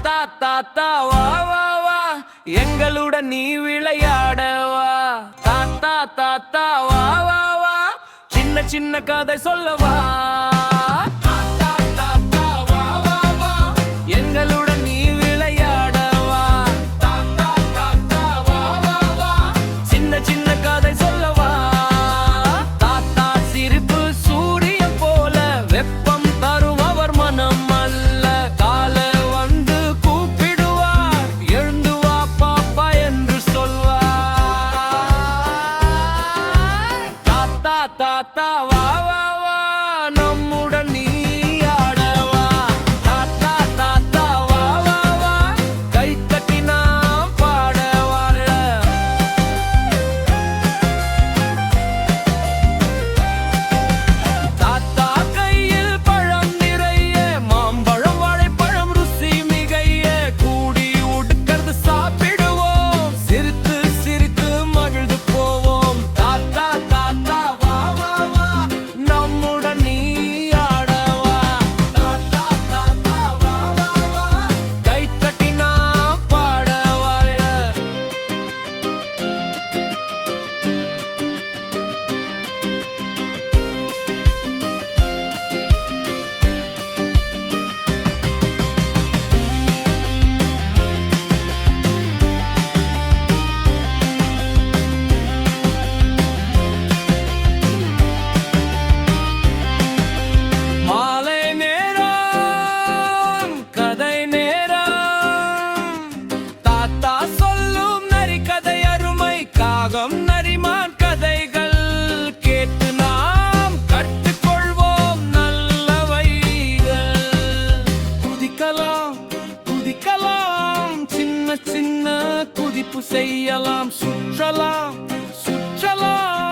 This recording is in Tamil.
தாத்தா தாத்தா வா வா வா எங்களுடன் நீ விளையாடவா. தாத்தா தாத்தா வா வா வா சின்ன சின்ன கதை சொல்லவா. தாத்தா தாத்தா வா வா வா எங்களுடன் நீ விளையாடவா. தாத்தா தாத்தா வா வா வா சின்ன சின்ன கதை சொல்லவா. தாத்தா சிரிப்பு சூரியன் போல வெப்பம் தரும் அவர் மனம் அல்ல. கால வந்து கூப்பிடுவார் எழுந்து வா பாப்பா என்று சொல்வார். தாத்தா தாத்தா வா வா வா நம்முடன் நீ ஆடவா. தாத்தா தாத்தா வா வா வா கை தட்டி நாம் பாடவாழ. தாத்தா கையில் பழம் நிறைய மாம்பழம் வாழைப்பழம் ருசி மிகைய கூடி உடுக்கிறது சாப்பிடுவோம் சிரித்து சிரித்து மகிழ்ந்து போவோம். தாத்தா தாத்தா வா வா வா நம்முடன் நீ ஆடவா. தாத்தா தாத்தா வா வா வா கை தட்டி நாம் பாடவாழ. மாலை நேரம் கதை நேரம். தாத்தா சொல்லும் நரி கதை அருமை காகம் நரிமான் கதைகள் கேட்டு நாம் கற்றுக்கொள்வோம் நல்லவைகள். குதிக்கலாம் குதிக்கலாம் சின்ன சின்ன குதிப்பு செய்யலாம் சுற்றலாம் சுற்றலாம்